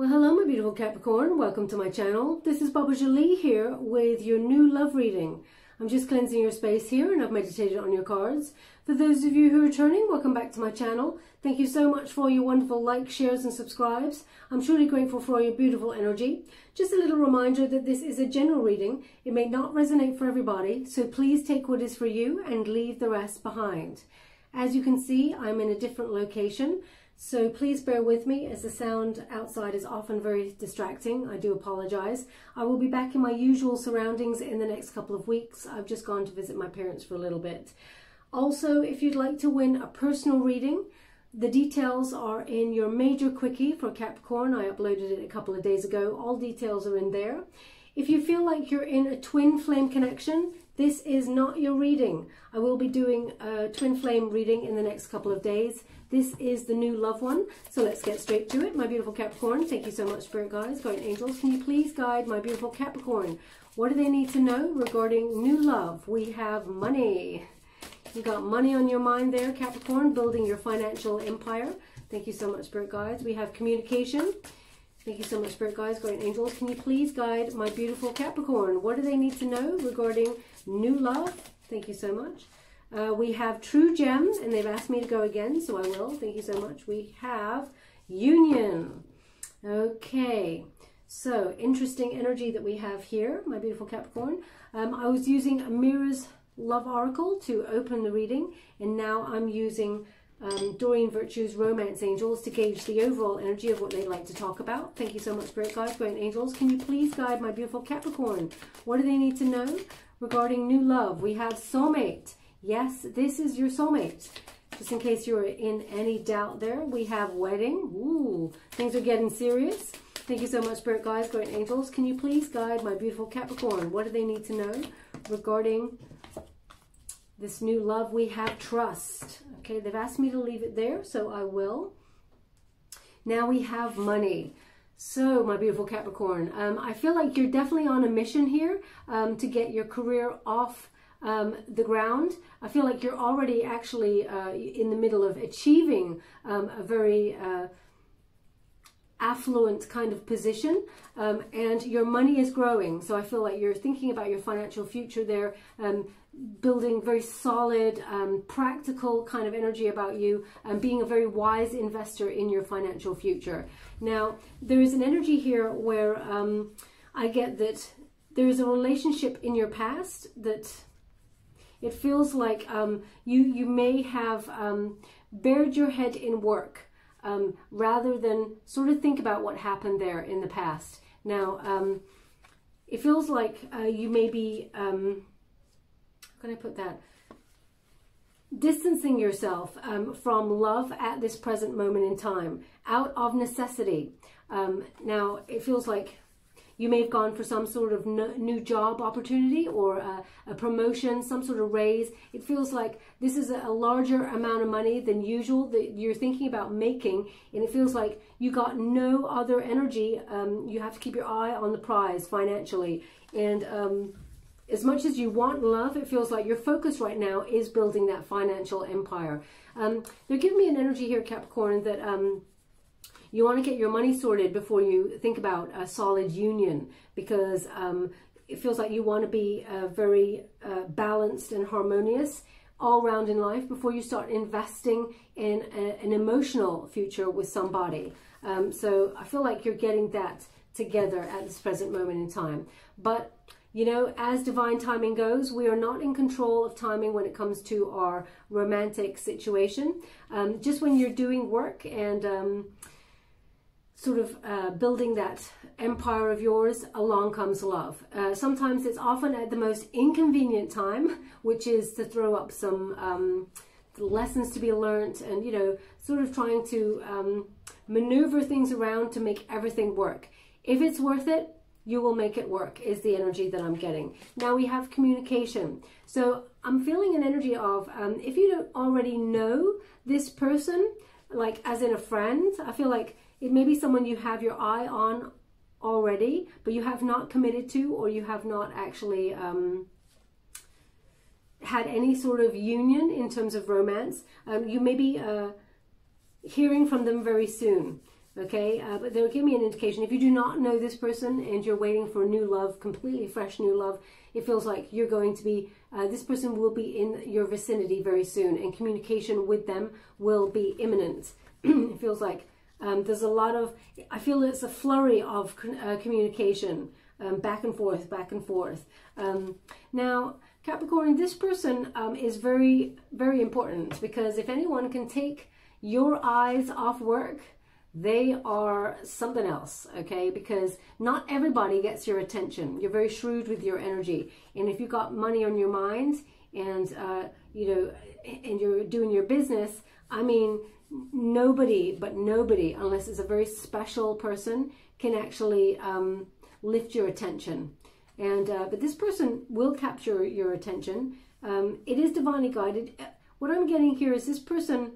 Well, hello my beautiful Capricorn, welcome to my channel. This is Baba Jolie here with your new love reading. I'm just cleansing your space here and I've meditated on your cards. For those of you who are returning, welcome back to my channel. Thank you so much for your wonderful likes, shares and subscribes. I'm truly grateful for your beautiful energy. Just a little reminder that this is a general reading. It may not resonate for everybody, so please take what is for you and leave the rest behind. As you can see, I'm in a different location. So please bear with me as the sound outside is often very distracting. I do apologize. I will be back in my usual surroundings in the next couple of weeks. I've just gone to visit my parents for a little bit. Also, if you'd like to win a personal reading, the details are in your major quickie for Capricorn. I uploaded it a couple of days ago. All details are in there. If you feel like you're in a twin flame connection, this is not your reading. I will be doing a twin flame reading in the next couple of days. This is the new love one. So let's get straight to it. My beautiful Capricorn, thank you so much, Spirit Guides, Guardian Angels. Can you please guide my beautiful Capricorn? What do they need to know regarding new love? We have money. You got money on your mind there, Capricorn, building your financial empire. Thank you so much, Spirit Guides. We have communication. Thank you so much, Spirit Guides, Guardian Angels. Can you please guide my beautiful Capricorn? What do they need to know regarding new love? Thank you so much. We have True Gems, and they've asked me to go again, so I will. Thank you so much. We have Union. Okay, so interesting energy that we have here, my beautiful Capricorn. I was using Amira's Love Oracle to open the reading, and now I'm using Doreen Virtue's Romance Angels to gauge the overall energy of what they'd like to talk about. Thank you so much, Spirit Guides, Guardian Angels. Can you please guide my beautiful Capricorn? What do they need to know regarding new love? We have Soulmate. Yes, this is your soulmate. Just in case you're in any doubt there, we have Wedding. Ooh, things are getting serious. Thank you so much, Spirit Guides, Guardian Angels. Can you please guide my beautiful Capricorn? What do they need to know regarding this new love? We have Trust. Okay, they've asked me to leave it there, so I will. Now we have Money. So, my beautiful Capricorn, I feel like you're definitely on a mission here to get your career off the ground. I feel like you're already actually in the middle of achieving a very affluent kind of position, and your money is growing. So I feel like you're thinking about your financial future there, building very solid, practical kind of energy about you, and being a very wise investor in your financial future. Now, there is an energy here where I get that there is a relationship in your past that it feels like you may have buried your head in work rather than sort of think about what happened there in the past. Now, it feels like you may be, how can I put that? Distancing yourself from love at this present moment in time, out of necessity. Now, it feels like you may have gone for some sort of new job opportunity or a promotion, some sort of raise. It feels like this is a larger amount of money than usual that you're thinking about making, and it feels like you got no other energy. You have to keep your eye on the prize financially. And as much as you want love, it feels like your focus right now is building that financial empire. They're giving me an energy here, Capricorn, that you want to get your money sorted before you think about a solid union, because it feels like you want to be very balanced and harmonious all around in life before you start investing in an emotional future with somebody. So I feel like you're getting that together at this present moment in time. But, you know, as divine timing goes, we are not in control of timing when it comes to our romantic situation. Just when you're doing work and sort of building that empire of yours, along comes love. Sometimes it's often at the most inconvenient time, which is to throw up some lessons to be learnt and, you know, sort of trying to maneuver things around to make everything work. If it's worth it, you will make it work, is the energy that I'm getting. Now we have communication. So I'm feeling an energy of, if you don't already know this person, like as in a friend, I feel like it may be someone you have your eye on already, but you have not committed to, or you have not actually had any sort of union in terms of romance. You may be hearing from them very soon. Okay, but they'll give me an indication. If you do not know this person and you're waiting for new love, completely fresh new love, it feels like you're going to be, this person will be in your vicinity very soon, and communication with them will be imminent. It feels like there's a lot of, I feel it's a flurry of communication, back and forth, back and forth. Now, Capricorn, this person is very, very important, because if anyone can take your eyes off work, they are something else, okay? Because not everybody gets your attention. You're very shrewd with your energy. And if you've got money on your mind and, you know, and you're doing your business, I mean, nobody, unless it's a very special person, can actually lift your attention. And but this person will capture your attention. It is divinely guided. What I'm getting here is this person,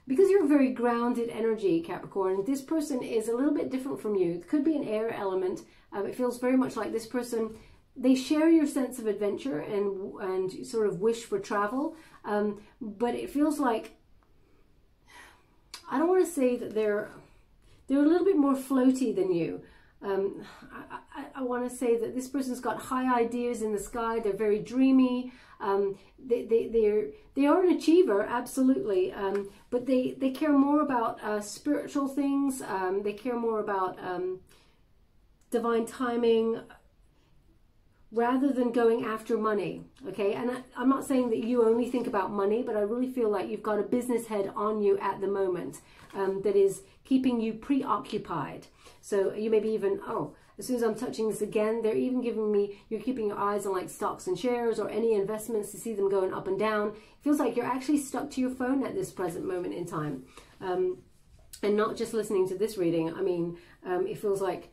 because you're a very grounded energy, Capricorn, this person is a little bit different from you. It could be an air element. It feels very much like this person, they share your sense of adventure and sort of wish for travel. But it feels like, I don't want to say that they're a little bit more floaty than you. I want to say that this person's got high ideas in the sky. They're very dreamy. They are an achiever, absolutely. But they care more about spiritual things. They care more about divine timing, rather than going after money, okay? And I'm not saying that you only think about money, but I really feel like you've got a business head on you at the moment that is keeping you preoccupied. So you maybe even, oh, as soon as I'm touching this again, they're even giving me, you're keeping your eyes on like stocks and shares or any investments to see them going up and down. It feels like you're actually stuck to your phone at this present moment in time. And not just listening to this reading. I mean, it feels like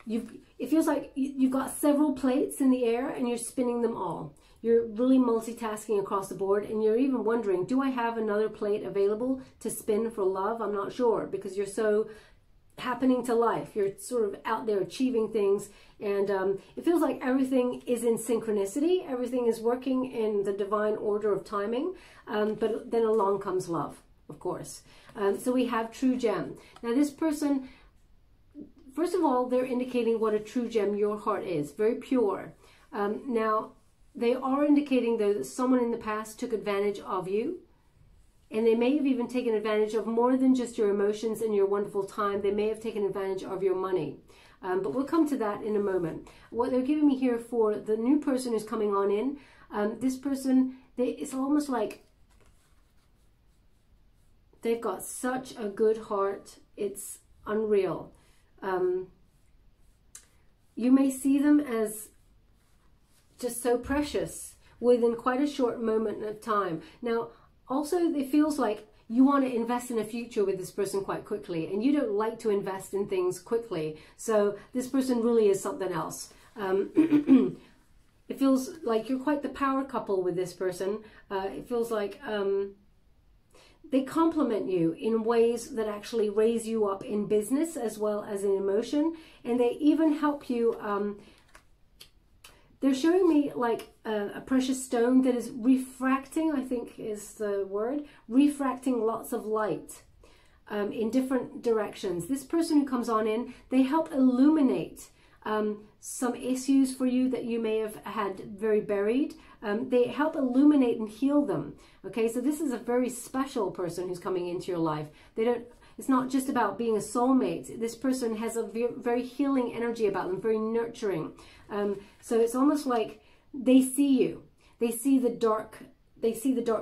you've got several plates in the air and you're spinning them all. You're really multitasking across the board, and you're even wondering, do I have another plate available to spin for love? I'm not sure, because you're so happening to life. You're sort of out there achieving things, and it feels like everything is in synchronicity. Everything is working in the divine order of timing, but then along comes love, of course. So we have true gem. Now this person, first of all, they're indicating what a true gem your heart is, very pure. Now, they are indicating, though, that someone in the past took advantage of you, and they may have even taken advantage of more than just your emotions and your wonderful time. They may have taken advantage of your money. But we'll come to that in a moment. What they're giving me here for the new person who's coming on in, this person, it's almost like they've got such a good heart. It's unreal. You may see them as just so precious within quite a short moment of time. Now, also, it feels like you want to invest in a future with this person quite quickly, and you don't like to invest in things quickly. So this person really is something else. It feels like you're quite the power couple with this person. It feels like they complement you in ways that actually raise you up in business as well as in emotion, and they even help you. They're showing me like a precious stone that is refracting, I think is the word, refracting lots of light in different directions. This person who comes on in, they help illuminate some issues for you that you may have had very buried. They help illuminate and heal them. Okay, so this is a very special person who's coming into your life. It's not just about being a soulmate. This person has a very healing energy about them, very nurturing. So it's almost like they see you. They see the dark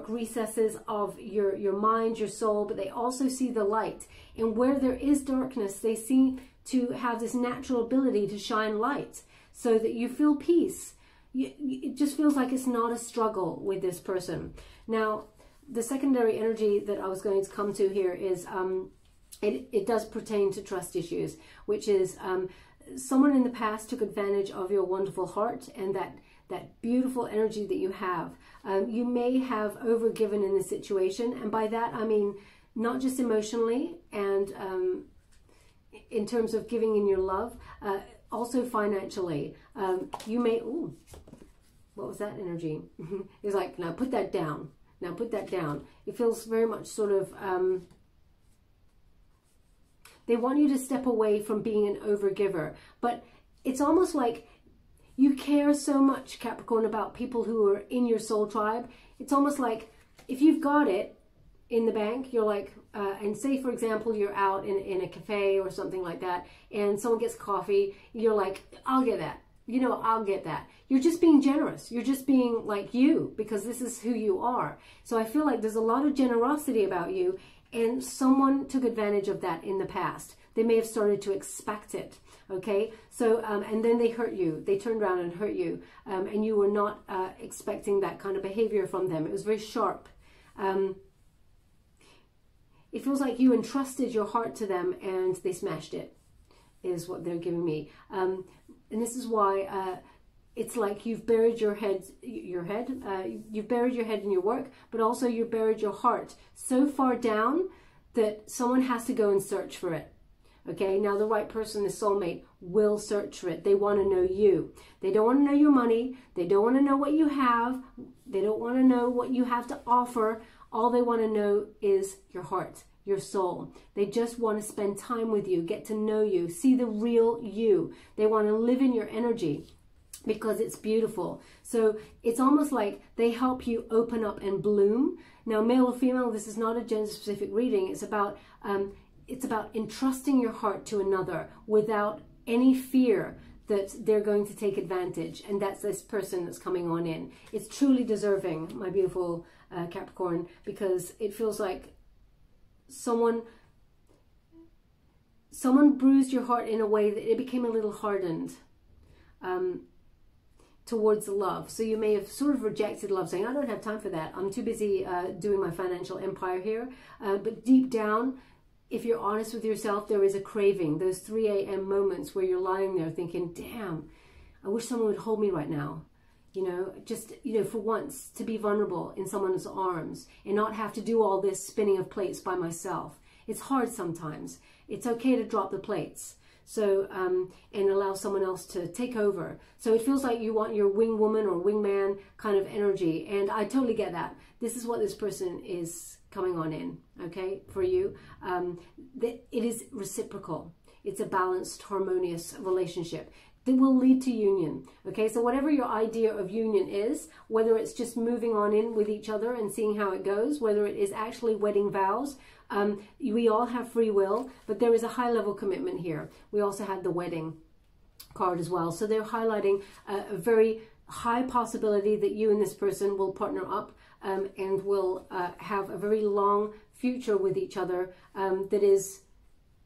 recesses of your mind, your soul, but they also see the light. And where there is darkness, they seem to have this natural ability to shine light so that you feel peace. It just feels like it's not a struggle with this person. Now, the secondary energy that I was going to come to here is it does pertain to trust issues, which is someone in the past took advantage of your wonderful heart and that beautiful energy that you have. You may have overgiven in this situation, and by that I mean not just emotionally and in terms of giving in your love, also financially. You may, ooh, what was that energy? It's like, now put that down. Now put that down. It feels very much sort of, they want you to step away from being an overgiver. But it's almost like you care so much, Capricorn, about people who are in your soul tribe. It's almost like if you've got it in the bank, you're like, and say, for example, you're out in a cafe or something like that, and someone gets coffee, you're like, I'll get that. You know, I'll get that. You're just being generous. You're just being like you, because this is who you are. So I feel like there's a lot of generosity about you, and someone took advantage of that in the past. They may have started to expect it. Okay, so, and then they hurt you. They turned around and hurt you, and you were not expecting that kind of behavior from them. It was very sharp. It feels like you entrusted your heart to them and they smashed it, is what they're giving me. And this is why it's like you've buried you've buried your head in your work, but also you've buried your heart so far down that someone has to go and search for it. Okay, now the right person, the soulmate, will search for it. They want to know you. They don't want to know your money. They don't want to know what you have. They don't want to know what you have to offer. All they want to know is your heart, your soul. They just want to spend time with you, get to know you, see the real you. They want to live in your energy because it's beautiful. So it's almost like they help you open up and bloom. Now, male or female, this is not a gender-specific reading. It's about entrusting your heart to another without any fear that they're going to take advantage. And that's this person that's coming on in. It's truly deserving, my beautiful Capricorn, because it feels like someone bruised your heart in a way that it became a little hardened towards the love. So you may have sort of rejected love, saying, I don't have time for that. I'm too busy doing my financial empire here. But deep down, if you're honest with yourself, there is a craving. Those 3 a.m. moments where you're lying there thinking, damn, I wish someone would hold me right now. You know, just, you know, for once to be vulnerable in someone's arms and not have to do all this spinning of plates by myself. It's hard sometimes. It's okay to drop the plates. So, and allow someone else to take over. So it feels like you want your wing woman or wingman kind of energy. And I totally get that. This is what this person is coming on in, okay, for you. It is reciprocal. It's a balanced, harmonious relationship that will lead to union. Okay, so whatever your idea of union is, whether it's just moving on in with each other and seeing how it goes, whether it is actually wedding vows, we all have free will, but there is a high level commitment here. We also have the wedding card as well. So they're highlighting a very high possibility that you and this person will partner up and will have a very long future with each other that is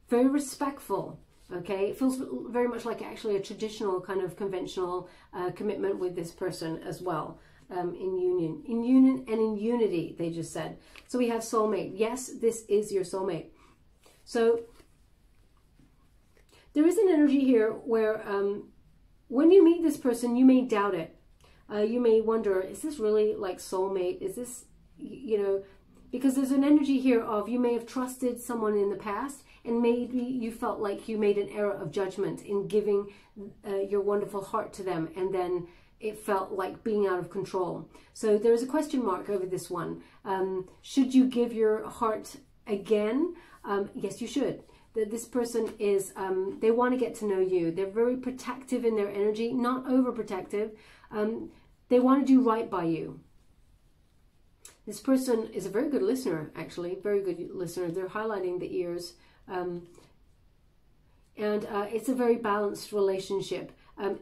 very respectful. Okay, it feels very much like actually a traditional kind of conventional commitment with this person as well. In union and in unity, they just said. So we have soulmate. Yes, this is your soulmate. So there is an energy here where when you meet this person, you may doubt it. You may wonder, is this really like soulmate? Is this, you know, because there's an energy here of you may have trusted someone in the past and maybe you felt like you made an error of judgment in giving your wonderful heart to them, and then it felt like being out of control. So there's a question mark over this one. Should you give your heart again? Yes, you should. This person is, they want to get to know you. They're very protective in their energy, not overprotective. They want to do right by you. This person is a very good listener, actually, very good listener. They're highlighting the ears. And it's a very balanced relationship.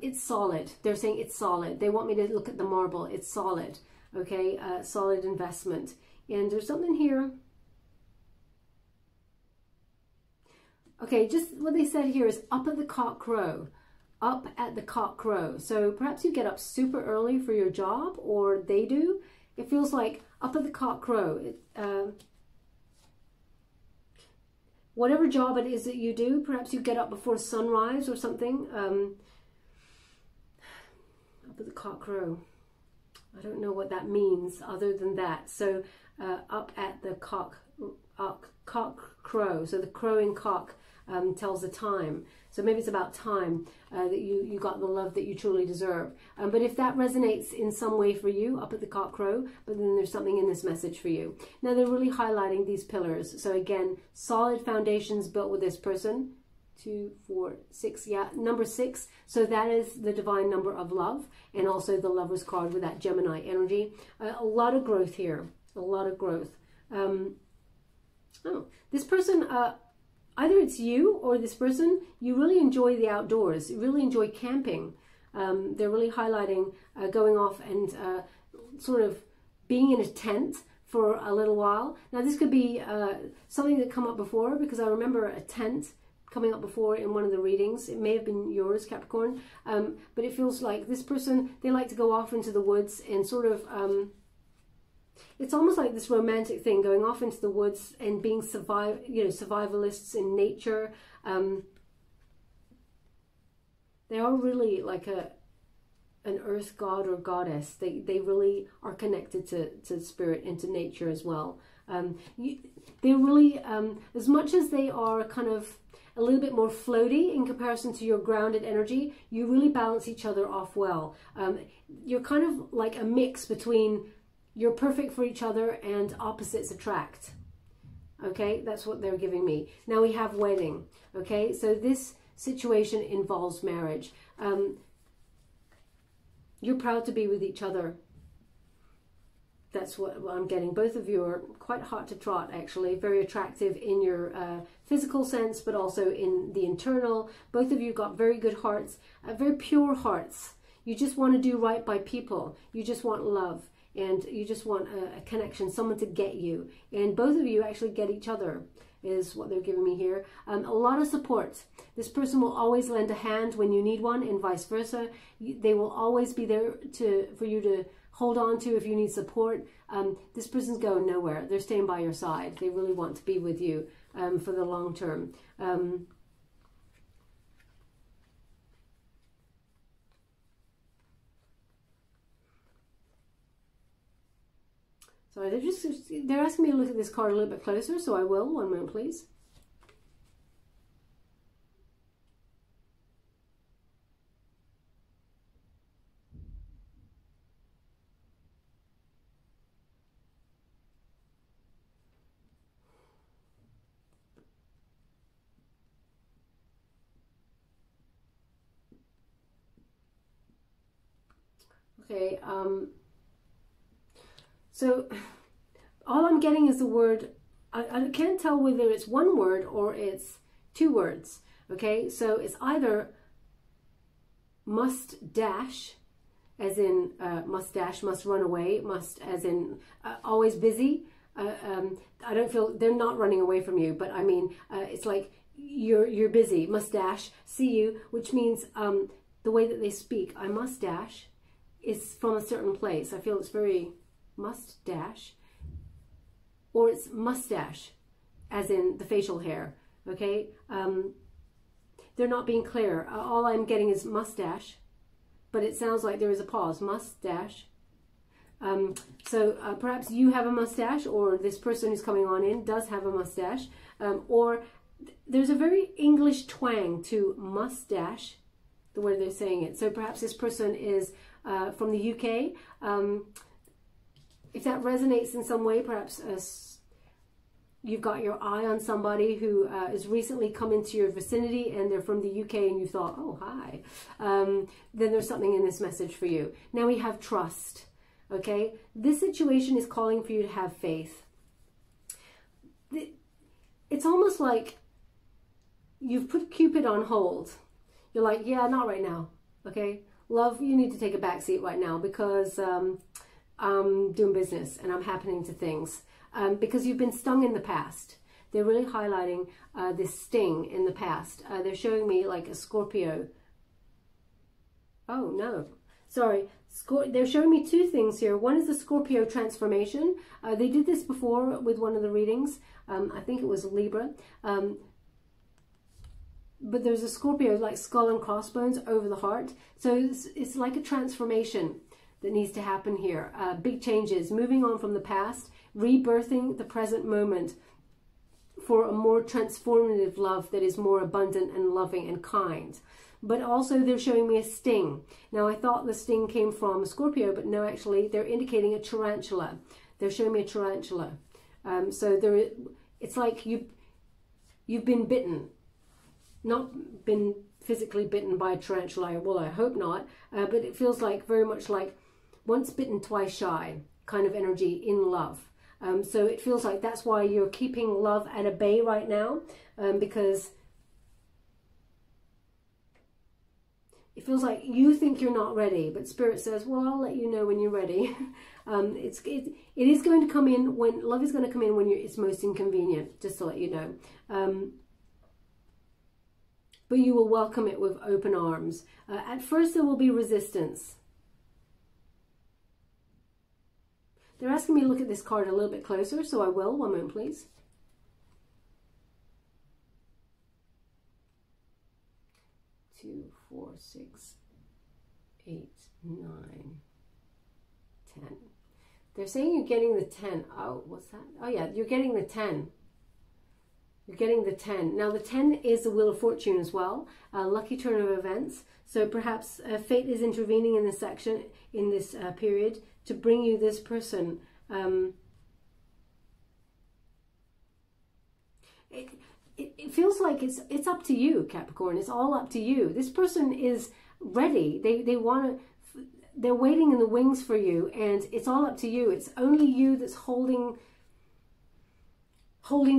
It's solid. They're saying it's solid. They want me to look at the marble. It's solid. Okay, solid investment. And there's something here. Okay, just what they said here is up at the cock crow. Up at the cock crow. So perhaps you get up super early for your job, or they do. It feels like up at the cock crow. Whatever job it is that you do, perhaps you get up before sunrise or something. Up at the cock crow. I don't know what that means other than that. So up at the cock crow. So the crowing cock. tells the time. So maybe it's about time that you got the love that you truly deserve. But if that resonates in some way for you, up at the cock crow, but then there's something in this message for you. Now they're really highlighting these pillars. So again, solid foundations built with this person. 2, 4, 6, yeah, number 6. So that is the divine number of love, and also the Lover's card with that Gemini energy. A lot of growth here, a lot of growth. This person, either it's you or this person, you really enjoy the outdoors, you really enjoy camping. They're really highlighting going off and sort of being in a tent for a little while. Now this could be something that come up before, because I remember a tent coming up before in one of the readings. It may have been yours, Capricorn, but it feels like this person, they like to go off into the woods and sort of, it's almost like this romantic thing, going off into the woods and being survivalists in nature. They are really like an earth god or goddess. They really are connected to spirit and to nature as well. They're really, as much as they are kind of a little bit more floaty in comparison to your grounded energy, you really balance each other off well. You're kind of like a mix between you're perfect for each other and opposites attract. Okay, that's what they're giving me. Now we have wedding. Okay, so this situation involves marriage. You're proud to be with each other. That's what I'm getting. Both of you are quite hot to trot, actually. Very attractive in your physical sense, but also in the internal. Both of you got very good hearts, very pure hearts. You just want to do right by people. You just want love, and you just want a connection, someone to get you. And both of you actually get each other, is what they're giving me here. A lot of support. This person will always lend a hand when you need one, and vice versa. They will always be there for you to hold on to if you need support. This person's going nowhere. They're staying by your side. They really want to be with you for the long term. Sorry, they're asking me to look at this card a little bit closer, so I will. One moment, please. Okay, so all I'm getting is the word, I can't tell whether it's one word or it's 2 words, okay? So it's either must dash, as in must dash, must run away, must as in always busy. I don't feel, they're not running away from you, but I mean, it's like you're busy, must dash, see you, which means the way that they speak, I must dash, is from a certain place. I feel it's very must dash, or it's mustache, as in the facial hair, okay? They're not being clear. All I'm getting is mustache, but it sounds like there is a pause, mustache. So perhaps you have a mustache, or this person who's coming on in does have a mustache, or there's a very English twang to mustache, the way they're saying it. So perhaps this person is from the UK. If that resonates in some way, perhaps you've got your eye on somebody who has recently come into your vicinity and they're from the UK and you thought, oh, hi. Then there's something in this message for you. Now we have trust, okay? This situation is calling for you to have faith. It's almost like you've put Cupid on hold. You're like, yeah, not right now, okay? Love, you need to take a back seat right now because I'm doing business and I'm happening to things. Because you've been stung in the past. They're really highlighting this sting in the past. They're showing me like a Scorpio. Oh, no. Sorry. They're showing me 2 things here. One is the Scorpio transformation. They did this before with one of the readings. I think it was Libra. But there's a Scorpio, like skull and crossbones over the heart. So it's like a transformation that needs to happen here. Big changes, moving on from the past, rebirthing the present moment for a more transformative love that is more abundant and loving and kind. But also they're showing me a sting. Now I thought the sting came from a Scorpio, but no, actually they're indicating a tarantula. They're showing me a tarantula. So it's like you've been bitten, not been physically bitten by a tarantula. Well, I hope not, but it feels like very much like once bitten, twice shy kind of energy in love. So it feels like that's why you're keeping love at a bay right now, because it feels like you think you're not ready, but Spirit says, well, I'll let you know when you're ready. It is going to come in when, love is going to come in when it's most inconvenient, just to let you know. But you will welcome it with open arms. At first there will be resistance. They're asking me to look at this card a little bit closer, so I will. One moment, please. Two, 4, 6, 8, 9, 10. They're saying you're getting the 10. Oh, what's that? Oh yeah, you're getting the 10. You're getting the 10. Now the 10 is the Wheel of Fortune as well, a lucky turn of events. So perhaps fate is intervening in this section, in this period, to bring you this person. It feels like it's up to you, Capricorn. It's all up to you. This person is ready. They're waiting in the wings for you, and it's all up to you. It's only you that's holding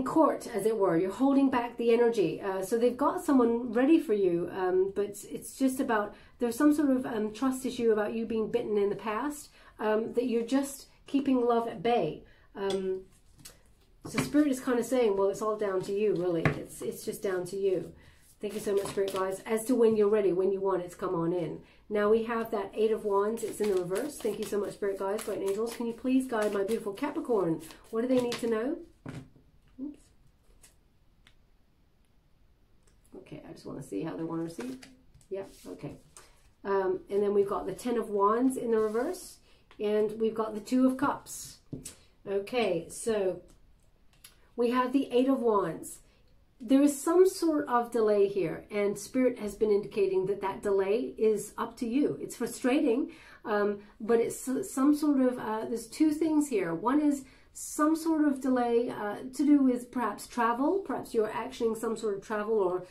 court, as it were. You're holding back the energy. So they've got someone ready for you, but it's just about, there's some sort of trust issue about you being bitten in the past, that you're just keeping love at bay. So Spirit is kind of saying, well, it's all down to you, really. It's just down to you. Thank you so much, Spirit guys. As to when you're ready, when you want it to come on in. Now we have that 8 of Wands. It's in the reverse. Thank you so much, Spirit guys. Guardian angels, can you please guide my beautiful Capricorn? What do they need to know? Oops. Okay, I just want to see how they want to receive. Yeah, okay. And then we've got the 10 of Wands in the reverse. And we've got the 2 of Cups. Okay, so we have the 8 of Wands. There is some sort of delay here, and Spirit has been indicating that that delay is up to you. It's frustrating, but it's some sort of, there's 2 things here. One is some sort of delay to do with perhaps travel. Perhaps you're actioning some sort of travel, or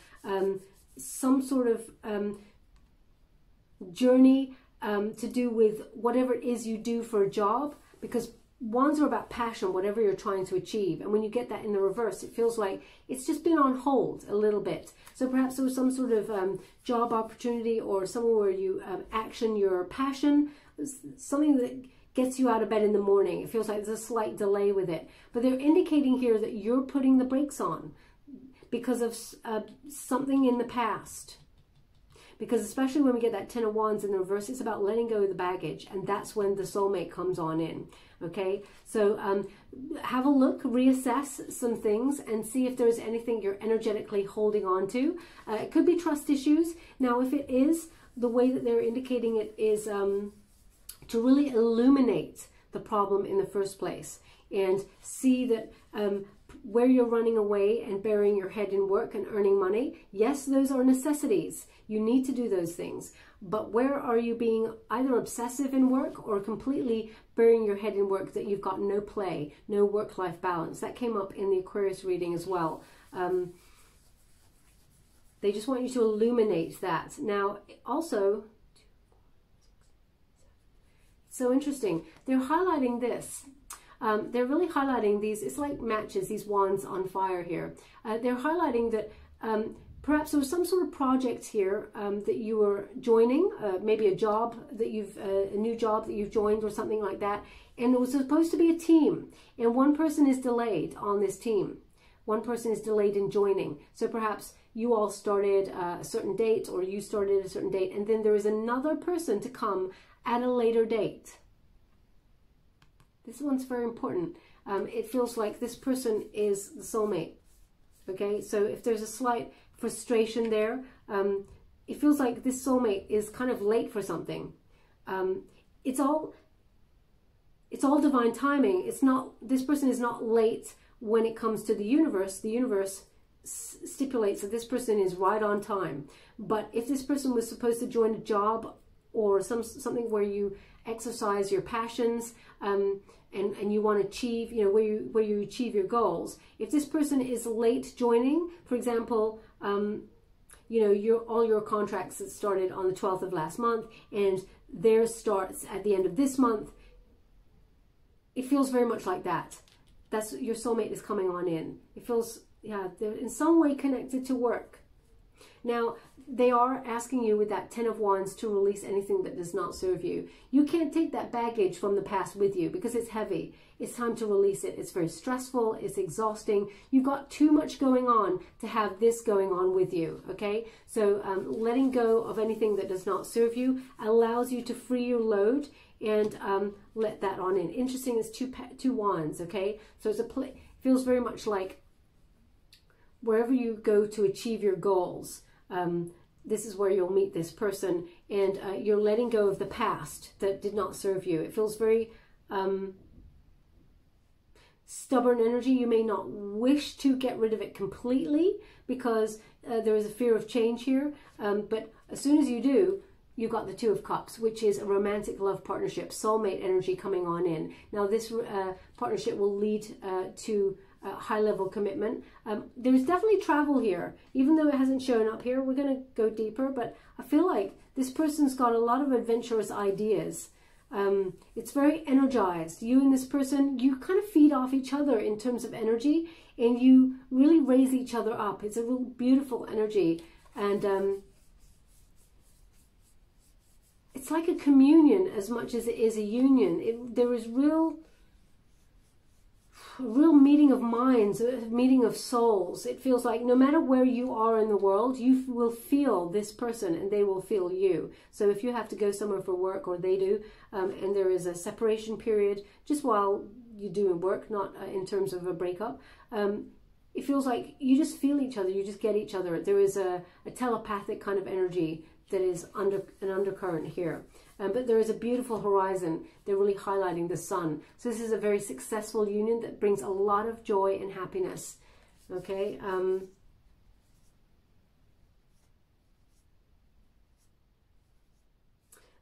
some sort of journey to do with whatever it is you do for a job, because Wands are about passion, whatever you're trying to achieve. And when you get that in the reverse, it feels like it's just been on hold a little bit. So perhaps there was some sort of job opportunity, or somewhere where you action your passion, something that gets you out of bed in the morning. It feels like there's a slight delay with it. But they're indicating here that you're putting the brakes on because of something in the past. Because especially when we get that 10 of Wands in the reverse, it's about letting go of the baggage. And that's when the soulmate comes on in. Okay, so have a look, reassess some things, and see if there's anything you're energetically holding on to. It could be trust issues. Now, if it is, the way that they're indicating it is to really illuminate the problem in the first place, and see that where you're running away and burying your head in work and earning money, yes, those are necessities. You need to do those things. But where are you being either obsessive in work or completely burying your head in work, that you've got no play, no work-life balance? That came up in the Aquarius reading as well. They just want you to illuminate that. Now, also, so interesting. They're highlighting this. They're really highlighting these, it's like matches, these wands on fire here. They're highlighting that perhaps there was some sort of project here that you were joining, maybe a job that a new job that you've joined or something like that. And it was supposed to be a team, and one person is delayed on this team. One person is delayed in joining. So perhaps you all started a certain date, or you started a certain date, and then there is another person to come at a later date. This one's very important. It feels like this person is the soulmate. Okay, so if there's a slight frustration there, it feels like this soulmate is kind of late for something. It's all divine timing. It's not, this person is not late when it comes to the universe stipulates that this person is right on time. But if this person was supposed to join a job or something where you exercise your passions, and you want to achieve, you know, where you achieve your goals, if this person is late joining, for example, you know, all your contracts that started on the 12th of last month and theirs starts at the end of this month, it feels very much like that. That's your soulmate is coming on in. It feels, yeah, they're in some way connected to work. Now, they are asking you with that 10 of Wands to release anything that does not serve you. You can't take that baggage from the past with you because it's heavy. It's time to release it. It's very stressful. It's exhausting. You've got too much going on to have this going on with you, okay? So letting go of anything that does not serve you allows you to free your load and let that on in. Interesting, it's two wands, okay? So it's feels very much like wherever you go to achieve your goals, this is where you'll meet this person, and you're letting go of the past that did not serve you. It feels very stubborn energy. You may not wish to get rid of it completely because there is a fear of change here, but as soon as you do, you've got the Two of Cups, which is a romantic love partnership, soulmate energy coming on in. Now this partnership will lead to high-level commitment. There's definitely travel here, even though it hasn't shown up here. We're going to go deeper, but I feel like this person's got a lot of adventurous ideas. It's very energized. You and this person, you kind of feed off each other in terms of energy, and you really raise each other up. It's a real beautiful energy, and it's like a communion as much as it is a union. There is real meeting of minds, a meeting of souls. It feels like no matter where you are in the world, you will feel this person and they will feel you. So if you have to go somewhere for work, or they do, and there is a separation period just while you do work, not in terms of a breakup, it feels like you just feel each other, you just get each other. There is a telepathic kind of energy that is an undercurrent here. But there is a beautiful horizon. They're really highlighting the sun. So this is a very successful union that brings a lot of joy and happiness. Okay.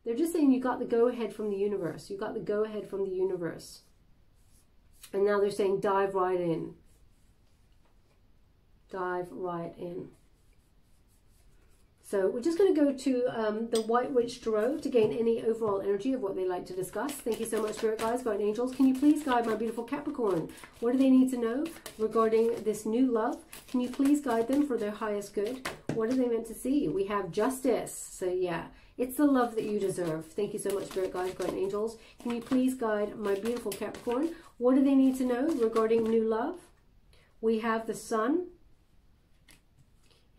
They're just saying you got the go-ahead from the universe. You got the go-ahead from the universe. And now they're saying dive right in. Dive right in. So we're just going to go to the White Witch Tarot to gain any overall energy of what they like to discuss. Thank you so much, Spirit Guides, Guardian Angels. Can you please guide my beautiful Capricorn? What do they need to know regarding this new love? Can you please guide them for their highest good? What are they meant to see? We have Justice. So yeah, it's the love that you deserve. Thank you so much, Spirit Guides, Guardian Angels. Can you please guide my beautiful Capricorn? What do they need to know regarding new love? We have the Sun.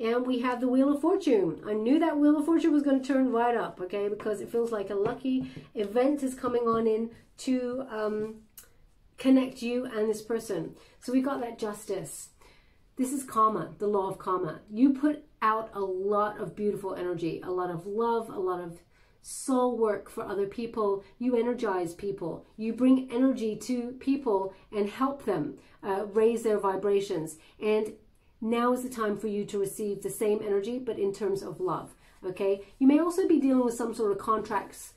And we have the Wheel of Fortune. I knew that Wheel of Fortune was going to turn right up, okay? Because it feels like a lucky event is coming on in to connect you and this person. So we got that Justice. This is karma, the law of karma. You put out a lot of beautiful energy, a lot of love, a lot of soul work for other people. You energize people. You bring energy to people and help them raise their vibrations. And now is the time for you to receive the same energy, but in terms of love, okay? You may also be dealing with some sort of contracts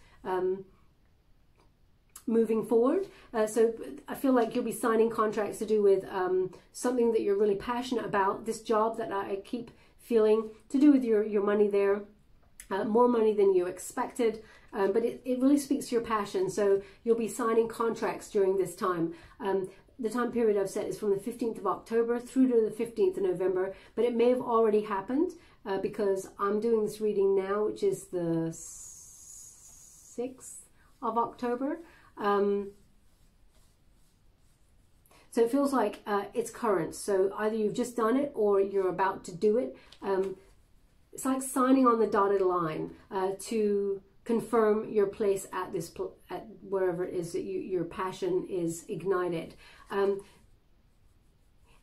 moving forward. So I feel like you'll be signing contracts to do with something that you're really passionate about. This job that I keep feeling to do with your money there, more money than you expected. But it really speaks to your passion. So you'll be signing contracts during this time. The time period I've set is from the 15th of October through to the 15th of November, but it may have already happened because I'm doing this reading now, which is the 6th of October. So it feels like it's current. So either you've just done it or you're about to do it. It's like signing on the dotted line to confirm your place at at wherever it is that your passion is ignited.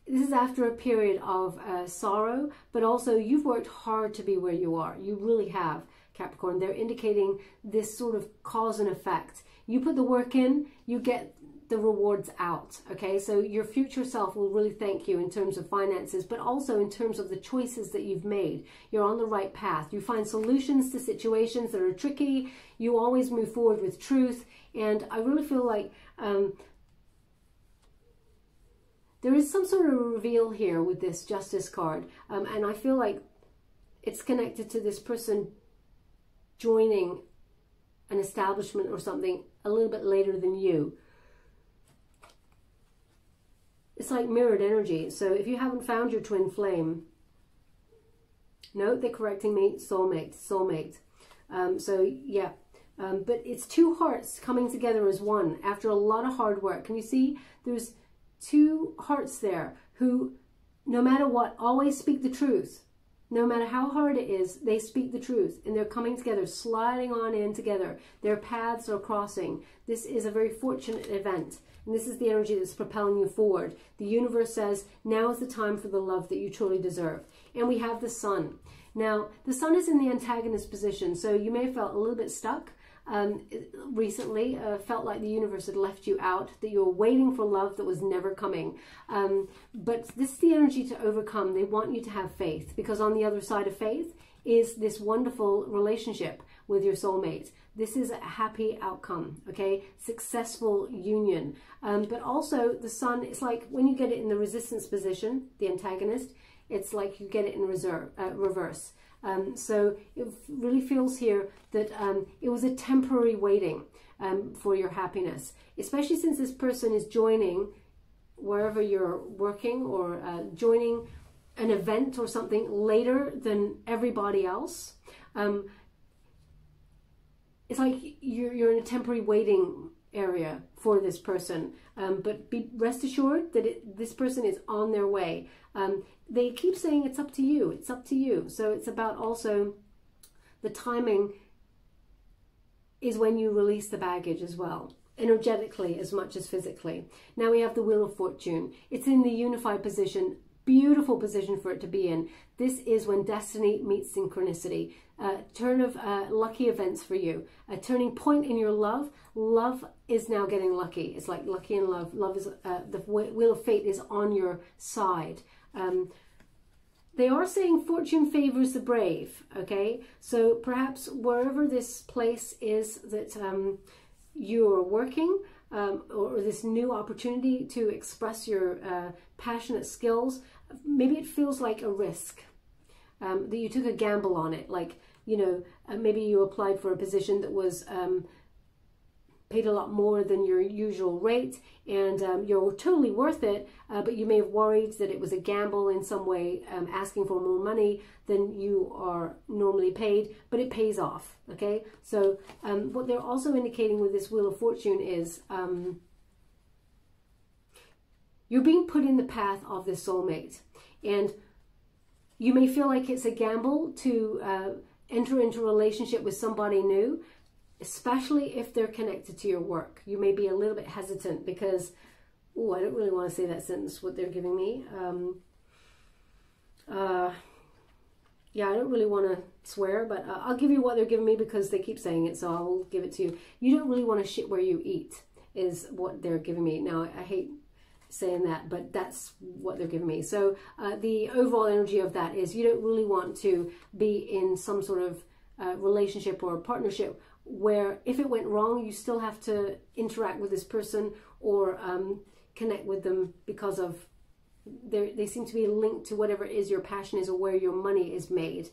This is after a period of sorrow, but also you've worked hard to be where you are. You really have, Capricorn. They're indicating this sort of cause and effect. You put the work in, you get the rewards out, okay? So your future self will really thank you in terms of finances, but also in terms of the choices that you've made. You're on the right path. You find solutions to situations that are tricky. You always move forward with truth. And I really feel like there is some sort of reveal here with this Justice card. And I feel like it's connected to this person joining an establishment or something a little bit later than you. It's like mirrored energy. So if you haven't found your twin flame, no, they're correcting me, soulmate, soulmate. So yeah, but it's two hearts coming together as one after a lot of hard work. Can you see? There's two hearts there who, no matter what, always speak the truth. No matter how hard it is, they speak the truth, and they're coming together, sliding on in together. Their paths are crossing. This is a very fortunate event, and this is the energy that's propelling you forward. The universe says, now is the time for the love that you truly deserve. And we have the sun. Now, the sun is in the antagonist position, so you may have felt a little bit stuck recently, felt like the universe had left you out, that you were waiting for love that was never coming. But this is the energy to overcome. They want you to have faith, because on the other side of faith is this wonderful relationship with your soulmate. This is a happy outcome, okay? Successful union. But also the sun, it's like when you get it in the resistance position, the antagonist, it's like you get it in reverse. So it really feels here that it was a temporary waiting for your happiness, especially since this person is joining wherever you're working, or joining an event or something later than everybody else. It's like you're in a temporary waiting area for this person, but rest assured that this person is on their way. They keep saying it's up to you, it's up to you. So it's about also the timing is when you release the baggage as well, energetically as much as physically. Now we have the Wheel of Fortune. It's in the unified position, beautiful position for it to be in. This is when destiny meets synchronicity. Turn of lucky events for you. A turning point in your love. Love is now getting lucky. It's like lucky in love. Love is, the Wheel of Fate is on your side. They are saying fortune favors the brave, okay? So perhaps wherever this place is that you're working, or this new opportunity to express your passionate skills, maybe it feels like a risk, that you took a gamble on it. Like, you know, maybe you applied for a position that was paid a lot more than your usual rate, and you're totally worth it, but you may have worried that it was a gamble in some way, asking for more money than you are normally paid, but it pays off, okay? So what they're also indicating with this Wheel of Fortune is you're being put in the path of this soulmate, and you may feel like it's a gamble to enter into a relationship with somebody new, especially if they're connected to your work. You may be a little bit hesitant because, oh, I don't really want to say that sentence, what they're giving me. Yeah, I don't really want to swear, but I'll give you what they're giving me because they keep saying it, so I will give it to you. You don't really want to shit where you eat, is what they're giving me. Now, I hate saying that, but that's what they're giving me. So the overall energy of that is you don't really want to be in some sort of relationship or partnership where if it went wrong, you still have to interact with this person or connect with them because of they seem to be linked to whatever it is your passion is or where your money is made.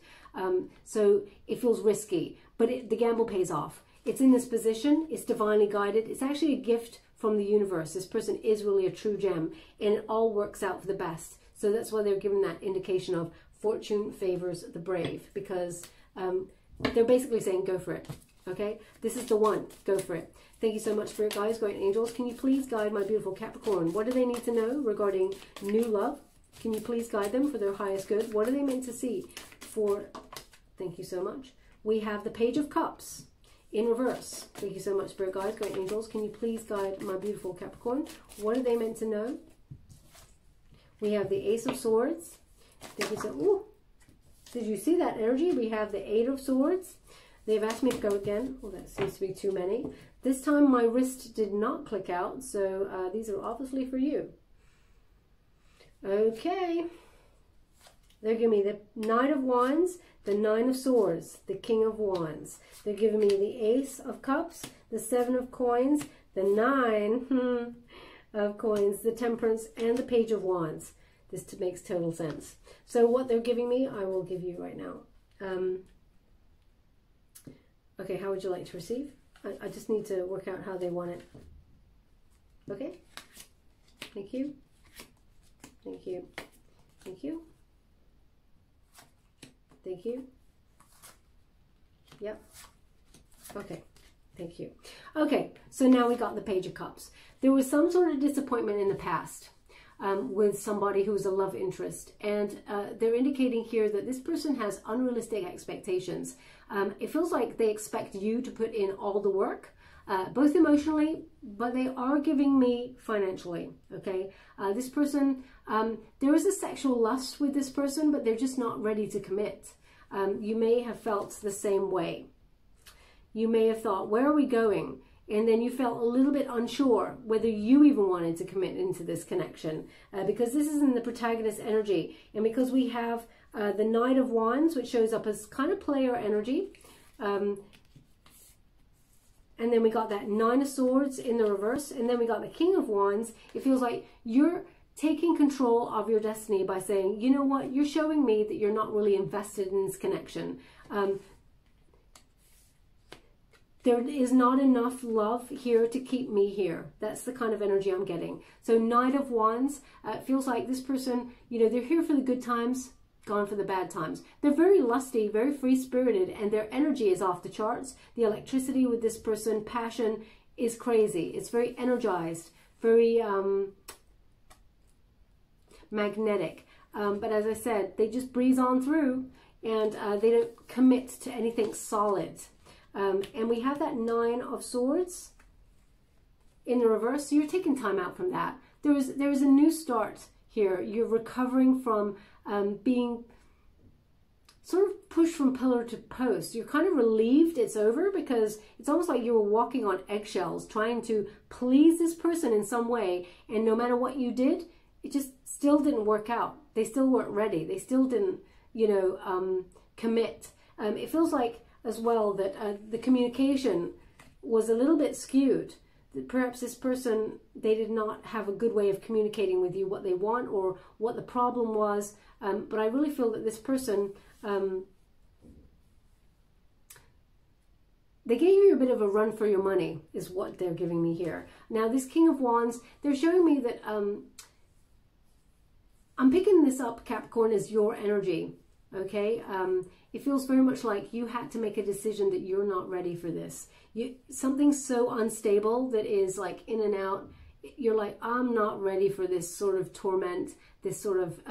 So it feels risky, but the gamble pays off. It's in this position, it's divinely guided, it's actually a gift from the universe. This person is really a true gem, and it all works out for the best. So that's why they're giving that indication of fortune favors the brave, because they're basically saying go for it. Okay, this is the one. Go for it. Thank you so much, Spirit Guides, Guardian Angels. Can you please guide my beautiful Capricorn? What do they need to know regarding new love? Can you please guide them for their highest good? What are they meant to see for... Thank you so much. We have the Page of Cups in reverse. Thank you so much, Spirit Guides, Guardian Angels. Can you please guide my beautiful Capricorn? What are they meant to know? We have the Ace of Swords. Thank you so... Ooh, did you see that energy? We have the Eight of Swords. They've asked me to go again. Well, that seems to be too many. This time my wrist did not click out, so these are obviously for you. Okay. They're giving me the Knight of Wands, the Nine of Swords, the King of Wands. They're giving me the Ace of Cups, the Seven of Coins, the Nine of Coins, the Temperance, and the Page of Wands. This makes total sense. So what they're giving me, I will give you right now. Okay, how would you like to receive? I just need to work out how they want it. Okay? Thank you. Thank you. Thank you. Thank you. Yep. Okay. Thank you. Okay, so now we got the Page of Cups. There was some sort of disappointment in the past with somebody who was a love interest. And they're indicating here that this person has unrealistic expectations. It feels like they expect you to put in all the work, both emotionally, but they are giving me financially, okay? This person, there is a sexual lust with this person, but they're just not ready to commit. You may have felt the same way. You may have thought, where are we going? And then you felt a little bit unsure whether you even wanted to commit into this connection, because this is in the protagonist energy. And because we have the Knight of Wands, which shows up as kind of player energy, and then we got that Nine of Swords in the reverse, and then we got the King of Wands. It feels like you're taking control of your destiny by saying, you know what, you're showing me that you're not really invested in this connection. There is not enough love here to keep me here. That's the kind of energy I'm getting. So Knight of Wands, feels like this person, you know, they're here for the good times, gone for the bad times. They're very lusty, very free-spirited, and their energy is off the charts. The electricity with this person, passion, is crazy. It's very energized, very magnetic. But as I said, they just breeze on through, and they don't commit to anything solid. And we have that Nine of Swords in the reverse. So you're taking time out from that. There is a new start here. You're recovering from being sort of pushed from pillar to post. You're kind of relieved it's over, because it's almost like you were walking on eggshells trying to please this person in some way. And no matter what you did, it just still didn't work out. They still weren't ready. They still didn't, you know, commit. It feels like as well that the communication was a little bit skewed. That perhaps this person, they did not have a good way of communicating with you what they want or what the problem was. But I really feel that this person, they gave you a bit of a run for your money is what they're giving me here. Now this King of Wands, they're showing me that I'm picking this up, Capricorn, as your energy. Okay, it feels very much like you had to make a decision that you're not ready for this. Something so unstable that is like in and out. You're like, I'm not ready for this sort of torment, this sort of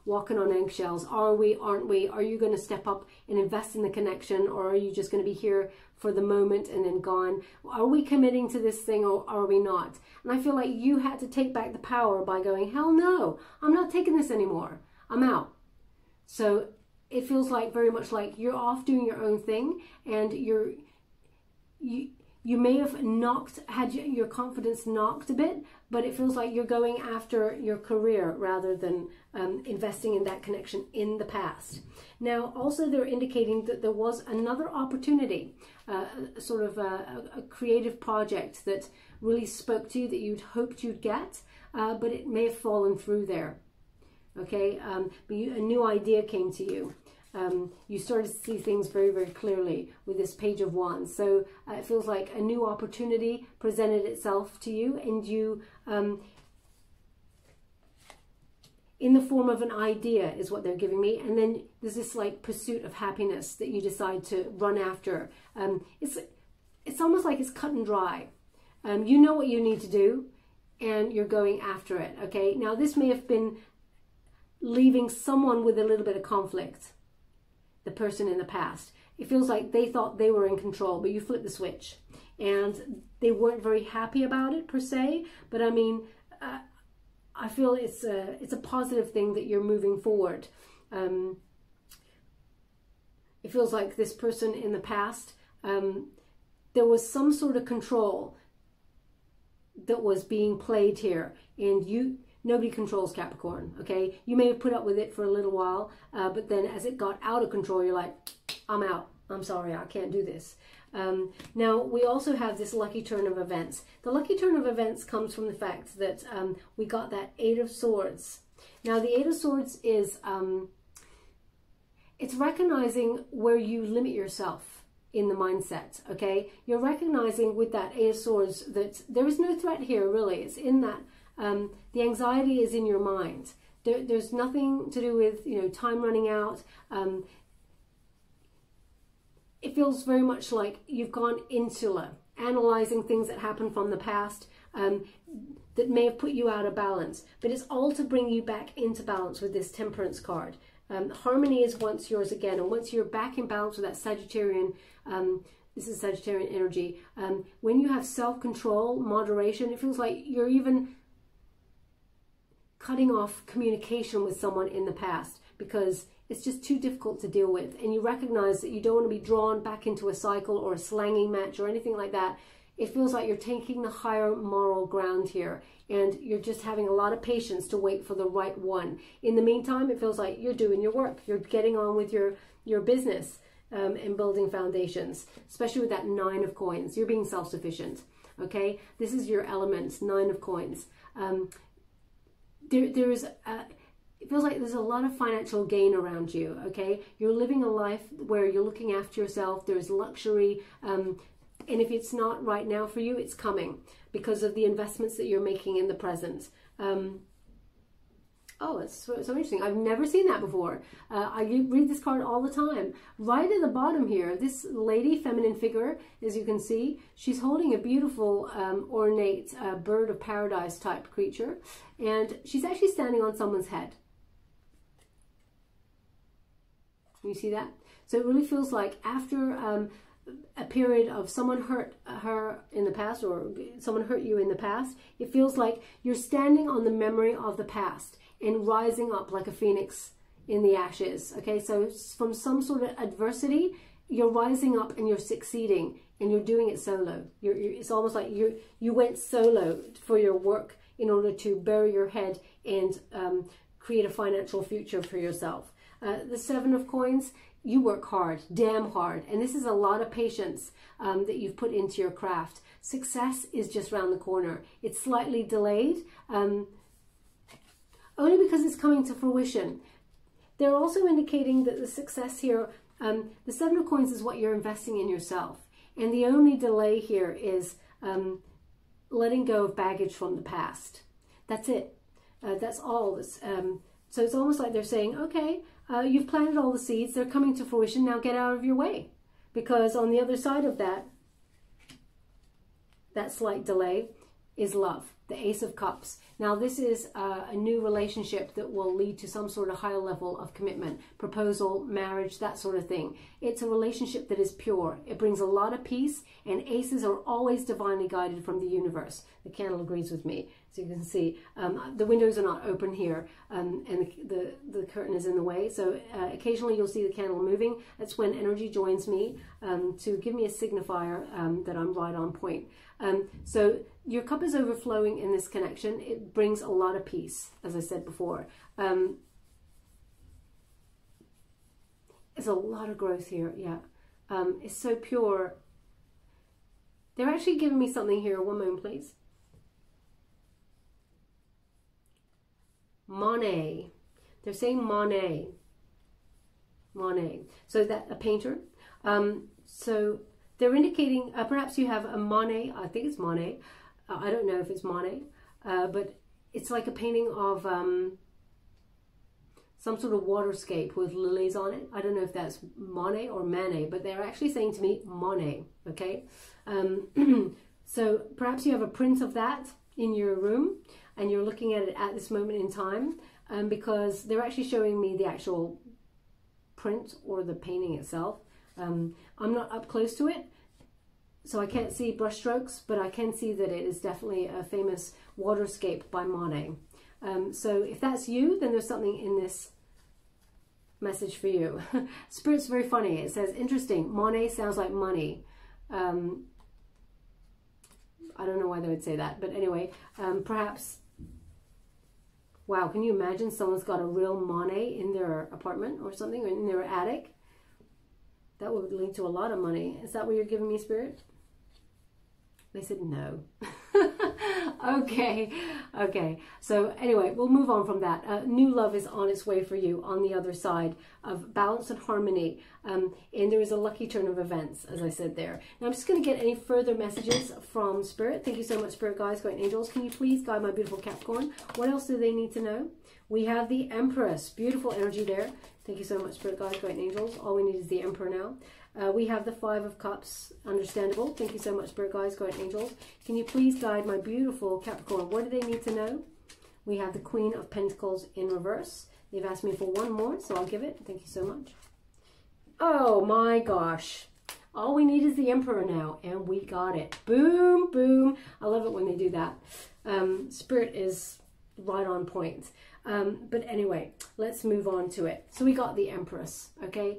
walking on eggshells. Are we, aren't we? Are you going to step up and invest in the connection, or are you just going to be here for the moment and then gone? Are we committing to this thing, or are we not? And I feel like you had to take back the power by going, hell no, I'm not taking this anymore. I'm out. So it feels like very much like you're off doing your own thing, and you may have had your confidence knocked a bit, but it feels like you're going after your career rather than investing in that connection in the past. Now, also they're indicating that there was another opportunity, sort of a creative project that really spoke to you that you'd hoped you'd get, but it may have fallen through there. Okay, but a new idea came to you. You started to see things very, very clearly with this Page of Wands. So it feels like a new opportunity presented itself to you, and you, in the form of an idea is what they're giving me. And then there's this like pursuit of happiness that you decide to run after. It's almost like it's cut and dry. You know what you need to do, and you're going after it. Okay, now this may have been leaving someone with a little bit of conflict, the person in the past. It feels like they thought they were in control, but you flipped the switch, and they weren't very happy about it per se. But I mean, I feel it's a positive thing that you're moving forward. It feels like this person in the past there was some sort of control that was being played here, and nobody controls Capricorn, okay? You may have put up with it for a little while, but then as it got out of control, you're like, I'm out. I'm sorry, I can't do this. Now, we also have this lucky turn of events. The lucky turn of events comes from the fact that we got that Eight of Swords. Now, the Eight of Swords is, it's recognizing where you limit yourself in the mindset, okay? You're recognizing with that Eight of Swords that there is no threat here, really. It's in that the anxiety is in your mind. There's nothing to do with, you know, time running out. It feels very much like you've gone insular, analyzing things that happened from the past that may have put you out of balance. But it's all to bring you back into balance with this Temperance card. Harmony is once yours again, and once you're back in balance with that Sagittarian, this is Sagittarian energy, when you have self-control, moderation, it feels like you're even cutting off communication with someone in the past because it's just too difficult to deal with, and you recognize that you don't want to be drawn back into a cycle or a slanging match or anything like that. It feels like you're taking the higher moral ground here, and you're just having a lot of patience to wait for the right one. In the meantime, it feels like you're doing your work. You're getting on with your business and building foundations, especially with that Nine of Coins. You're being self-sufficient, okay? This is your element, Nine of Coins. It feels like there's a lot of financial gain around you, okay? You're living a life where you're looking after yourself. There's luxury. And if it's not right now for you, it's coming because of the investments that you're making in the present. Oh, it's so interesting. I've never seen that before. I read this card all the time. Right at the bottom here, this lady, feminine figure, as you can see, she's holding a beautiful, ornate bird of paradise type creature. And she's actually standing on someone's head. You see that? So it really feels like after a period of someone hurt her in the past, or someone hurt you in the past, it feels like you're standing on the memory of the past and rising up like a phoenix in the ashes. Okay, so from some sort of adversity, you're rising up and you're succeeding, and you're doing it solo. It's almost like you went solo for your work in order to bury your head and create a financial future for yourself. The Seven of Coins, you work hard, damn hard. And this is a lot of patience that you've put into your craft. Success is just around the corner. It's slightly delayed, only because it's coming to fruition. They're also indicating that the success here, the Seven of Coins is what you're investing in yourself. And the only delay here is letting go of baggage from the past. That's it. That's all. So it's almost like they're saying, okay, you've planted all the seeds, they're coming to fruition, now get out of your way. Because on the other side of that slight delay is love, the Ace of Cups. Now this is a new relationship that will lead to some sort of higher level of commitment, proposal, marriage, that sort of thing. It's a relationship that is pure. It brings a lot of peace, and aces are always divinely guided from the universe. The candle agrees with me. So you can see the windows are not open here, and the curtain is in the way. So occasionally you'll see the candle moving. That's when energy joins me to give me a signifier that I'm right on point. So your cup is overflowing in this connection. It brings a lot of peace, as I said before. There's a lot of growth here, yeah. It's so pure. They're actually giving me something here. One moment, please. Monet. They're saying Monet. Monet. So that a painter. So they're indicating perhaps you have a Monet. I think it's Monet. I don't know if it's Monet, but it's like a painting of some sort of waterscape with lilies on it. I don't know if that's Monet or Manet, but they're actually saying to me Monet. Okay. So perhaps you have a print of that in your room, and you're looking at it at this moment in time, because they're actually showing me the actual print or the painting itself. I'm not up close to it, so I can't see brush strokes, but I can see that it is definitely a famous waterscape by Monet. So if that's you, then there's something in this message for you. Spirit's very funny. It says, interesting, Monet sounds like money. I don't know why they would say that, but anyway, perhaps, wow, can you imagine someone's got a real Monet in their apartment or something, or in their attic? That would lead to a lot of money. Is that what you're giving me, Spirit? They said no. Okay. So anyway, we'll move on from that. New love is on its way for you on the other side of balance and harmony. And there is a lucky turn of events, as I said there. Now I'm just going to get any further messages from Spirit. Thank you so much, Spirit guides, guardian angels. Can you please guide my beautiful Capricorn? What else do they need to know? We have the Empress. Beautiful energy there. Thank you so much, Spirit guides, guardian angels. All we need is the Emperor now. We have the Five of Cups. Understandable. Thank you so much, Spirit guides, guardian angels. Can you please guide my beautiful Capricorn? What do they need to know? We have the Queen of Pentacles in reverse. They've asked me for one more, so I'll give it. Thank you so much. Oh my gosh. All we need is the Emperor now, and we got it. Boom, boom. I love it when they do that. Spirit is right on point. But anyway, let's move on to it. So we got the Empress, okay?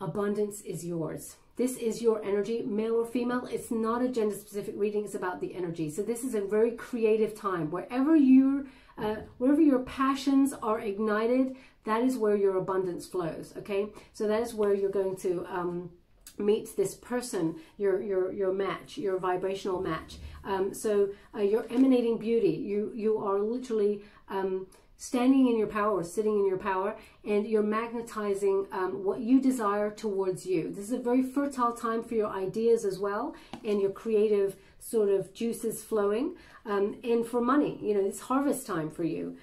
Abundance is yours. This is your energy, male or female. It's not a gender specific reading. It's about the energy. So this is a very creative time. Wherever your passions are ignited, that is where your abundance flows. Okay. So that is where you're going to meet this person, your match, your vibrational match. So you're emanating beauty. You are literally standing in your power, sitting in your power, and you're magnetizing what you desire towards you. This is a very fertile time for your ideas as well, and your creative sort of juices flowing, and for money. You know, it's harvest time for you.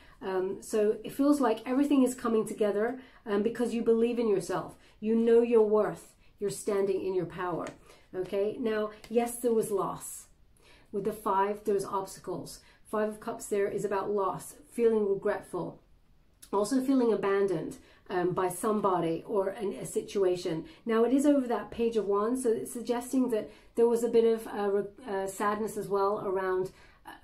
So it feels like everything is coming together because you believe in yourself. You know your worth. You're standing in your power. Okay, now, yes, there was loss. With the Five, there's obstacles. Five of Cups there is about loss, feeling regretful, also feeling abandoned by somebody or a situation. Now it is over that Page of Wands, so it's suggesting that there was a bit of sadness as well around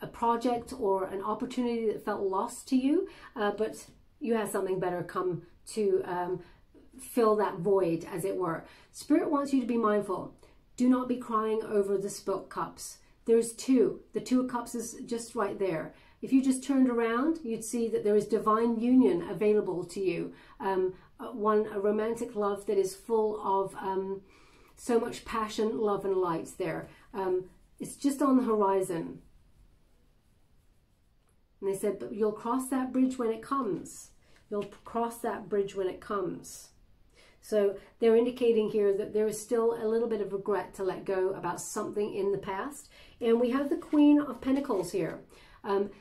a project or an opportunity that felt lost to you, but you had something better come to fill that void, as it were. Spirit wants you to be mindful. Do not be crying over the spilt cups. There's two. The Two of Cups is just right there. If you just turned around, you'd see that there is divine union available to you. A romantic love that is full of so much passion, love, and light there. It's just on the horizon. And they said, but you'll cross that bridge when it comes. You'll cross that bridge when it comes. So they're indicating here that there is still a little bit of regret to let go about something in the past. And we have the Queen of Pentacles here.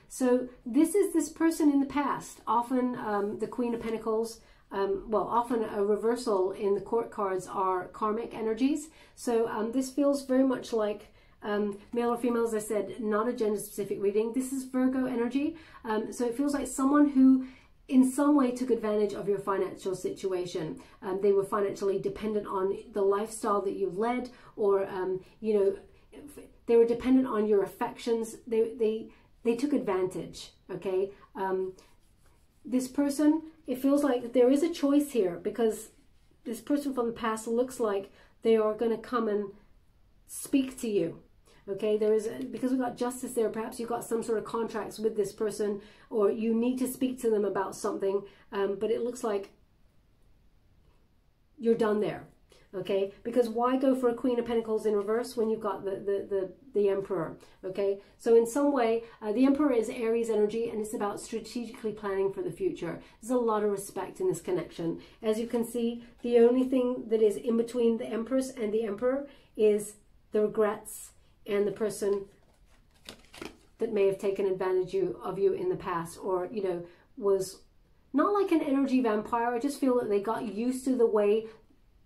So this is this person in the past. Often the Queen of Pentacles, often a reversal in the court cards are karmic energies. So this feels very much like male or female, as I said, not a gender specific reading. This is Virgo energy. So it feels like someone who in some way took advantage of your financial situation. They were financially dependent on the lifestyle that you've led, or, you know, they were dependent on your affections. They took advantage, okay? This person, it feels like there is a choice here, because this person from the past looks like they are going to come and speak to you. Okay, because we've got justice there, perhaps you've got some sort of contracts with this person, or you need to speak to them about something, but it looks like you're done there. Okay, because why go for a Queen of Pentacles in reverse when you've got the Emperor? Okay, so in some way, the Emperor is Aries energy, and it's about strategically planning for the future. There's a lot of respect in this connection. As you can see, the only thing that is in between the Empress and the Emperor is the regrets and the person that may have taken advantage of you in the past, or, you know, was not like an energy vampire. I just feel that they got used to the way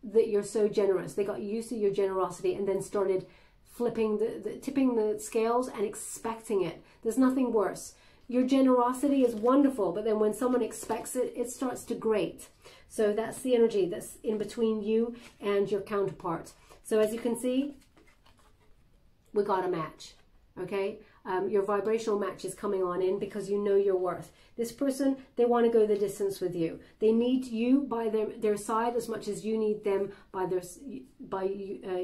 that you're so generous. They got used to your generosity and then started flipping tipping the scales and expecting it. There's nothing worse. Your generosity is wonderful, but then when someone expects it, it starts to grate. So that's the energy that's in between you and your counterpart. So as you can see, we got a match, okay? Your vibrational match is coming on in because you know your worth. This person, they want to go the distance with you. They need you by their side as much as you need them by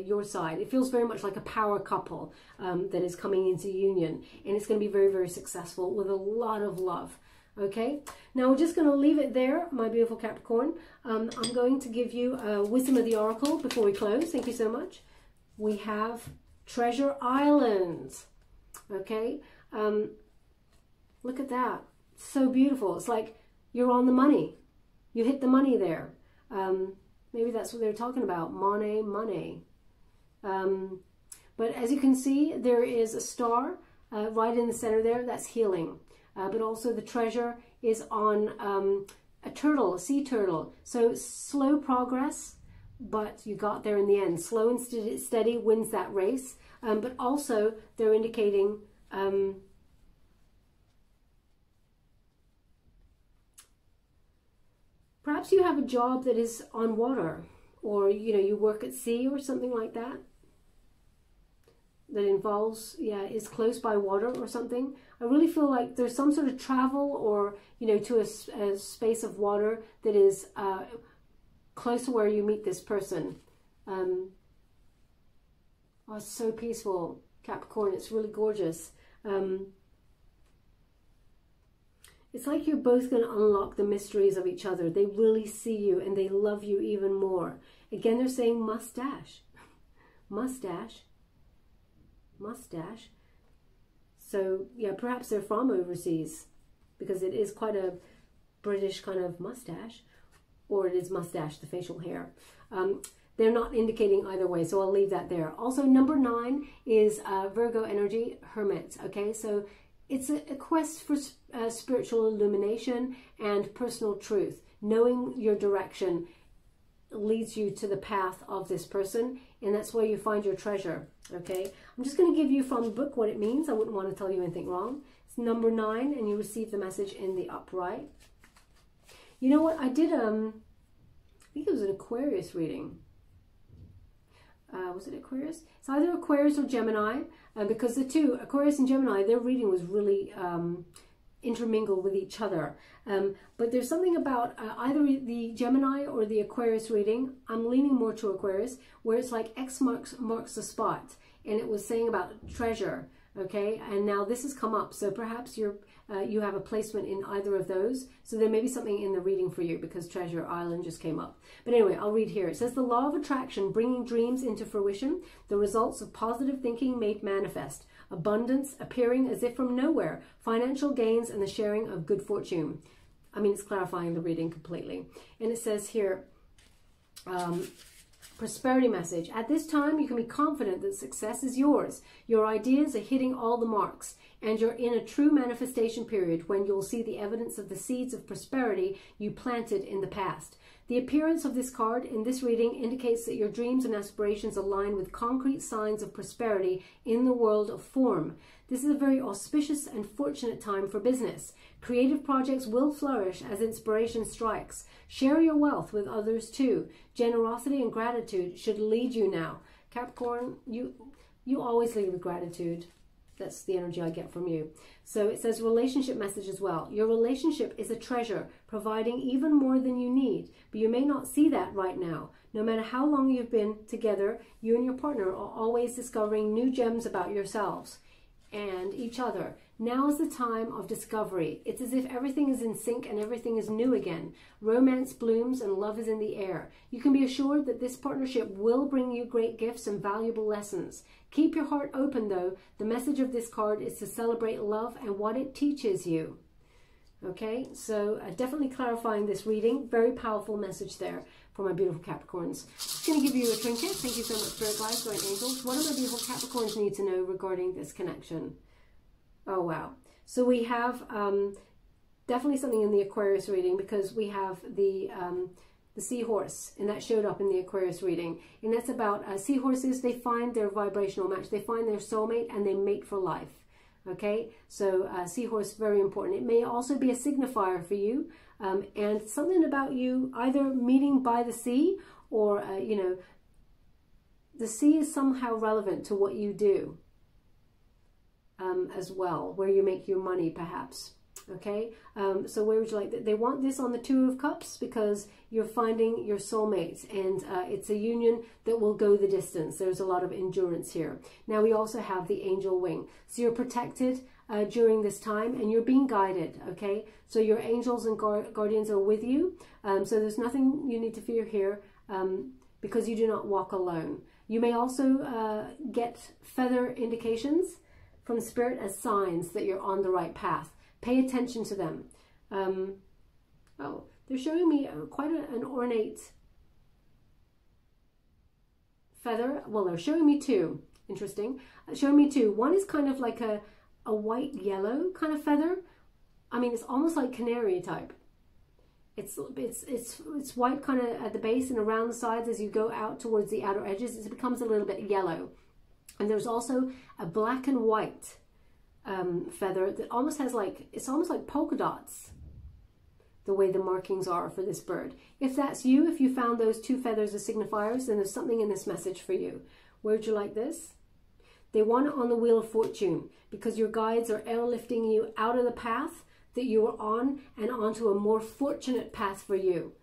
your side. It feels very much like a power couple that is coming into union, and it's going to be very, very successful with a lot of love. Okay, now we're just going to leave it there, my beautiful Capricorn. I'm going to give you Wisdom of the Oracle before we close. Thank you so much. We have Treasure Island. Okay, look at that. So beautiful. It's like you're on the money. You hit the money there. Maybe that's what they're talking about. Money. But as you can see, there is a star right in the center there. That's healing. But also the treasure is on a turtle, a sea turtle. So slow progress, but you got there in the end. Slow and steady wins that race. But also they're indicating perhaps you have a job that is on water, or you work at sea or something like that. That involves, is close by water or something. I really feel like there's some sort of travel or, to a space of water that is close to where you meet this person. Oh, it's so peaceful, Capricorn. It's really gorgeous. It's like you're both going to unlock the mysteries of each other. They really see you and they love you even more. Again, they're saying mustache. Mustache. So yeah, perhaps they're from overseas, because it is quite a British kind of mustache, or it is mustache, the facial hair. They're not indicating either way, so I'll leave that there. Also, number 9 is Virgo energy, Hermit. Okay, so it's a quest for spiritual illumination and personal truth. Knowing your direction leads you to the path of this person, and that's where you find your treasure. Okay, I'm just going to give you from the book what it means. I wouldn't want to tell you anything wrong. It's number 9, and you receive the message in the upright. You know what? I did, I think it was an Aquarius reading. Was it Aquarius? It's either Aquarius or Gemini, because the two, Aquarius and Gemini, their reading was really intermingled with each other. But there's something about either the Gemini or the Aquarius reading. I'm leaning more to Aquarius, where it's like X marks the spot, and it was saying about treasure. Okay, and now this has come up, so perhaps you have a placement in either of those. So there may be something in the reading for you, because Treasure Island just came up. But anyway, I'll read here. It says, the law of attraction, bringing dreams into fruition, the results of positive thinking made manifest, abundance appearing as if from nowhere, financial gains, and the sharing of good fortune. I mean, it's clarifying the reading completely. And it says here, prosperity message. At this time, you can be confident that success is yours. Your ideas are hitting all the marks, and you're in a true manifestation period when you'll see the evidence of the seeds of prosperity you planted in the past. The appearance of this card in this reading indicates that your dreams and aspirations align with concrete signs of prosperity in the world of form. This is a very auspicious and fortunate time for business. Creative projects will flourish as inspiration strikes. Share your wealth with others too. Generosity and gratitude should lead you now. Capricorn, you always lead with gratitude. That's the energy I get from you. So it says relationship message as well. Your relationship is a treasure, providing even more than you need, but you may not see that right now. No matter how long you've been together, you and your partner are always discovering new gems about yourselves and each other. Now is the time of discovery. It's as if everything is in sync and everything is new again. Romance blooms and love is in the air. You can be assured that this partnership will bring you great gifts and valuable lessons. Keep your heart open though. The message of this card is to celebrate love and what it teaches you. Okay, so definitely clarifying this reading. Very powerful message there for my beautiful Capricorns. Just going to give you a trinket. Thank you so much, Spirit Guides, Guardian Angels. What do my beautiful Capricorns need to know regarding this connection? Oh, wow. So we have definitely something in the Aquarius reading, because we have the seahorse, and that showed up in the Aquarius reading. And that's about seahorses. They find their vibrational match. They find their soulmate, and they mate for life. Okay, so seahorse, very important. It may also be a signifier for you, and something about you either meeting by the sea, or, you know, the sea is somehow relevant to what you do. as well, where you make your money perhaps. Okay, so where would you like that? They want this on the Two of Cups because you're finding your soulmate, and it's a union that will go the distance. There's a lot of endurance here. Now we also have the angel wing, so you're protected during this time, and you're being guided. Okay, so your angels and guardians are with you, so there's nothing you need to fear here, because you do not walk alone. You may also get feather indications from Spirit as signs that you're on the right path. Pay attention to them. Oh, they're showing me quite an ornate feather. Well, they're showing me two. Interesting. Showing me two. One is kind of like a white yellow kind of feather. I mean, it's almost like canary type. It's white kind of at the base and around the sides. As you go out towards the outer edges, it becomes a little bit yellow. And there's also a black and white feather that almost has it's almost like polka dots, the way the markings are for this bird. If that's you, if you found those two feathers as signifiers, then there's something in this message for you. Where'd you like this? They want it on the Wheel of Fortune, because your guides are airlifting you out of the path that you were on and onto a more fortunate path for you.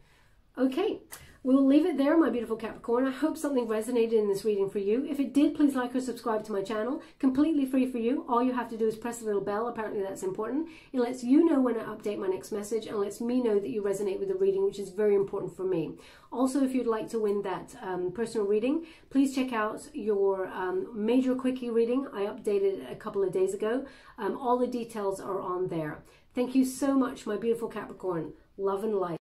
Okay, we'll leave it there, my beautiful Capricorn. I hope something resonated in this reading for you. If it did, please like or subscribe to my channel. Completely free for you. All you have to do is press the little bell. Apparently that's important. It lets you know when I update my next message, and lets me know that you resonate with the reading, which is very important for me. Also, if you'd like to win that personal reading, please check out your major quickie reading. I updated it a couple of days ago. All the details are on there. Thank you so much, my beautiful Capricorn. Love and light.